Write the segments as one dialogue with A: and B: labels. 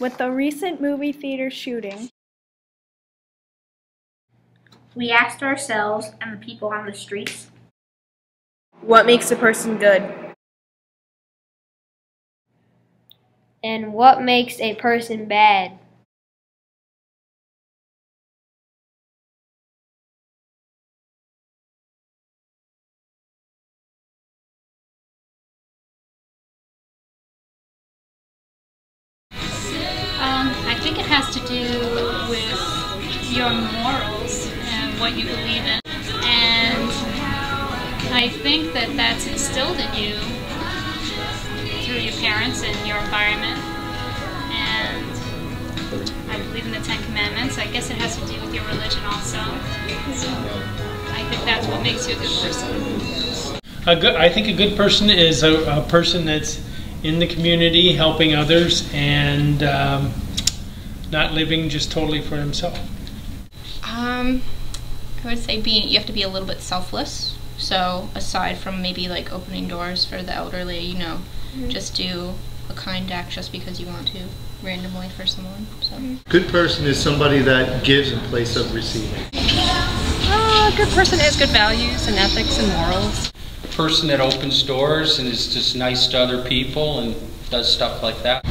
A: With the recent movie theater shooting,
B: we asked ourselves and the people on the streets,
C: what makes a person good?
D: And what makes a person bad?
E: I think it has to do with your morals and what you believe in. And I think that that's instilled in you through your parents and your environment. And I believe in the Ten Commandments. I guess it has to do with your religion also. I think that's what makes you a good person.
F: I think a good person is a person that's in the community, helping others, and not living just totally for himself.
G: I would say you have to be a little bit selfless. So aside from maybe like opening doors for the elderly, just do a kind act just because you want to, randomly for someone. So.
H: Good person is somebody that gives in place of receiving.
I: A good person has good values and ethics and morals.
J: A person that opens doors and is just nice to other people and does stuff like that.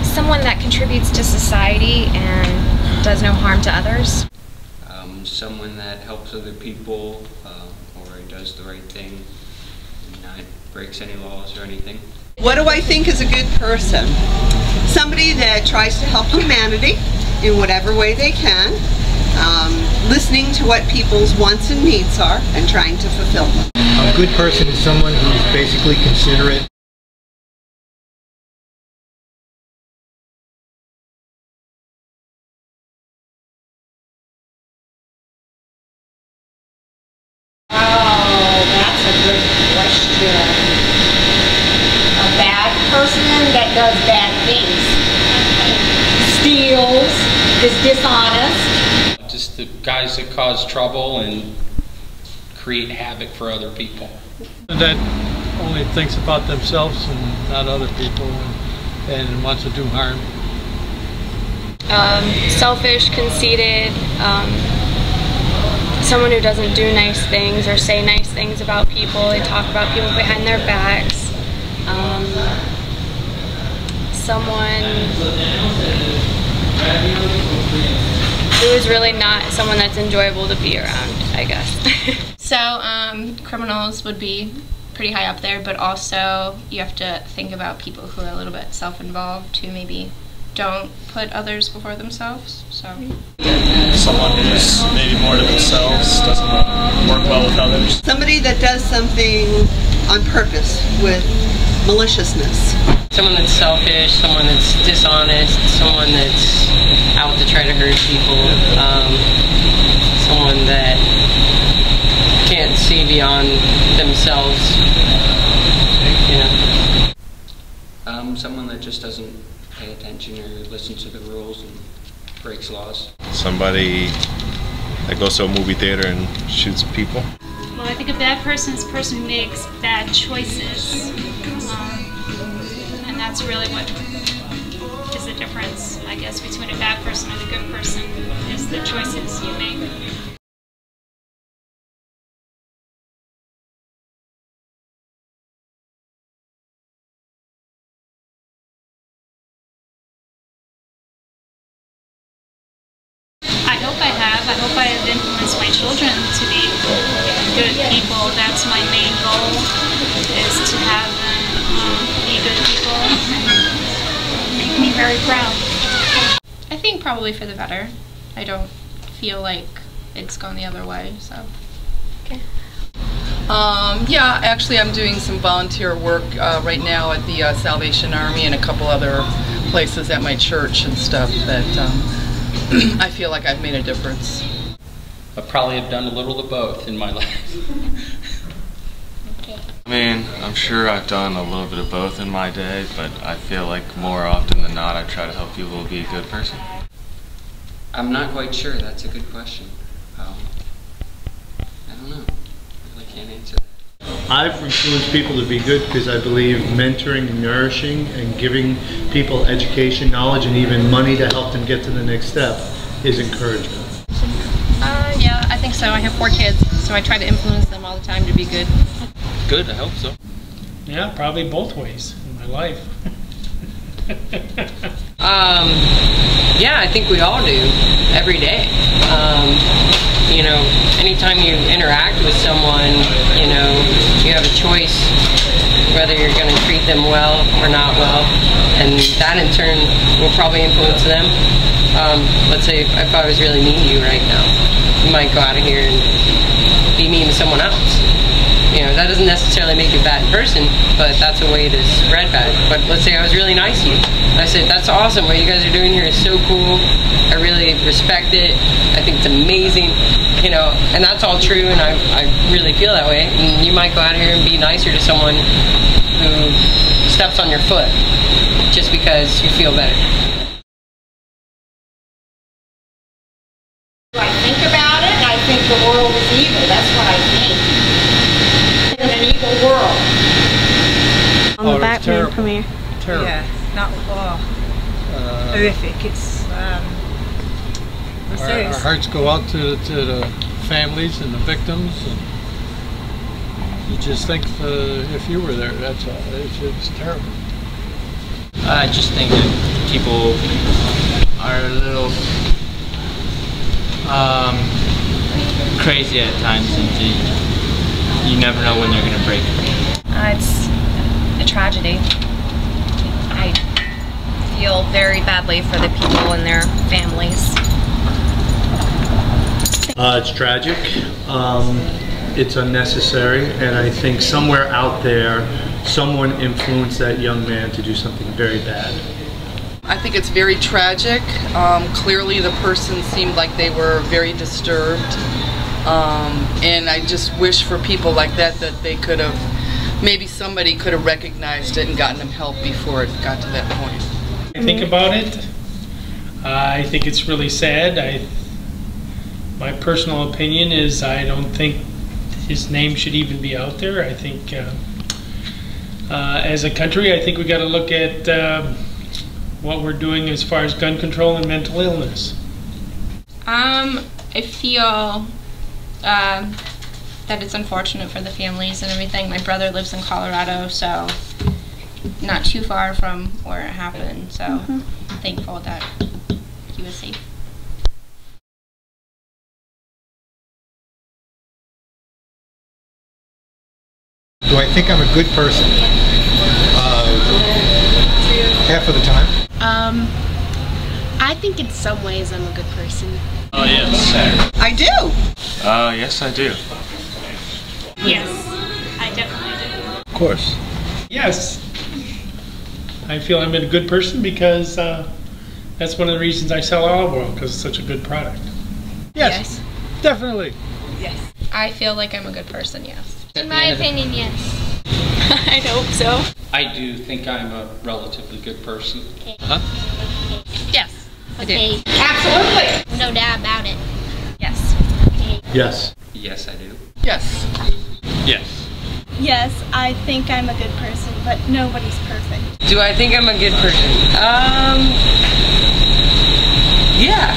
I: Someone that contributes to society and does no harm to others.
J: Someone that helps other people or does the right thing and not breaks any laws or anything.
K: What do I think is a good person? Somebody that tries to help humanity in whatever way they can, listening to what people's wants and needs are and trying to fulfill them.
L: A good person is someone who's basically considerate.
M: That does bad things, steals, is dishonest.
J: Just the guys that cause trouble and create havoc for other people.
N: That only thinks about themselves and not other people and wants to do harm.
O: Selfish, conceited, someone who doesn't do nice things or say nice things about people. They talk about people behind their backs. Someone who is really not someone that's enjoyable to be around, I guess.
G: So criminals would be pretty high up there, but also you have to think about people who are a little bit self-involved, who maybe don't put others before themselves. So
P: someone who's maybe more to themselves, doesn't work well with others.
K: Somebody that does something on purpose with maliciousness.
Q: Someone that's selfish, someone that's dishonest, someone that's out to try to hurt people, someone that can't see beyond themselves,
J: Someone that just doesn't pay attention or listen to the rules and breaks laws.
R: Somebody that goes to a movie theater and shoots people.
E: Well, I think a bad person is a person who makes bad choices. And that's really what is the difference, I guess, between a bad person and a good person, is the choices you make. I hope I have influenced my children to be good people. That's my main goal, is to have them be good people and make me very proud.
G: I think probably for the better. I don't feel like it's gone the other way, so.
O: Okay.
S: Yeah, actually I'm doing some volunteer work right now at the Salvation Army and a couple other places at my church and stuff that I feel like I've made a difference.
J: I probably have done a little of both in my life.
O: Okay.
T: I mean, I'm sure I've done a little bit of both in my day, but I feel like more often than not I try to help people be a good person.
J: I'm not quite sure. That's a good question. I don't know. I really can't answer that.
H: I've influenced people to be good because I believe mentoring, nourishing, and giving people education, knowledge, and even money to help them get to the next step is encouragement.
O: Yeah, I think so. I have 4 kids, so I try to influence them all the time to be good.
R: Good, I hope so.
F: Yeah, probably both ways in my life.
Q: Yeah, I think we all do every day. You know, anytime you interact with someone, you know, you have a choice whether you're going to treat them well or not well, and that in turn will probably influence them. Let's say if I was really mean to you right now, you might go out of here and be mean to someone else. You know, that doesn't necessarily make you a bad person, but that's a way to spread bad. But let's say I was really nice to you. I said, that's awesome, what you guys are doing here is so cool. I really respect it. I think it's amazing. You know, and that's all true, and I really feel that way. And you might go out here and be nicer to someone who steps on your foot just because you feel better.
M: I think about it, and I think the world is evil. That's what I think. In an evil world.
A: On the Batman premiere.
N: Terrible.
U: Yeah, not horrific. It's
N: our hearts go out to the families and the victims, and you just think if you were there, that's all. It's terrible.
V: I just think that people are a little crazy at times, and you never know when they're going to break.
I: It's a tragedy. I feel very badly for the people and their families.
H: It's tragic. It's unnecessary, and I think somewhere out there, someone influenced that young man to do something very bad.
S: I think it's very tragic. Clearly the person seemed like they were very disturbed. And I just wish for people like that they could have, maybe somebody could have recognized it and gotten them help before it got to that point.
F: I think about it. I think it's really sad. My personal opinion is I don't think his name should even be out there. I think as a country, I think we got to look at what we're doing as far as gun control and mental illness.
G: I feel that it's unfortunate for the families and everything. My brother lives in Colorado, so not too far from where it happened, so I'm thankful that he was safe.
L: Do I think I'm a good person? Half of the time.
C: I think in some ways I'm a good person.
T: Oh, yes.
K: I do.
T: Yes, I do.
E: Yes, I definitely do.
N: Of course.
F: Yes. I feel I'm a good person because that's one of the reasons I sell olive oil, because it's such a good product.
N: Yes. Definitely.
U: Yes.
G: I feel like I'm a good person, yes.
D: In my opinion, yes.
C: I hope so.
J: I do think I'm a relatively good person.
T: Huh?
I: Yes, I do.
D: Okay.
M: Absolutely.
D: No doubt about it.
I: Yes.
D: Okay.
H: Yes.
J: Yes, I do.
S: Yes.
T: Yes.
A: Yes, I think I'm a good person, but nobody's perfect.
Q: Do I think I'm a good person? Yeah.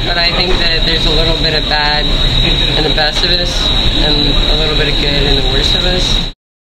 Q: But I think that there's a little bit of bad in the best of us, and a little bit of good in the worst of us.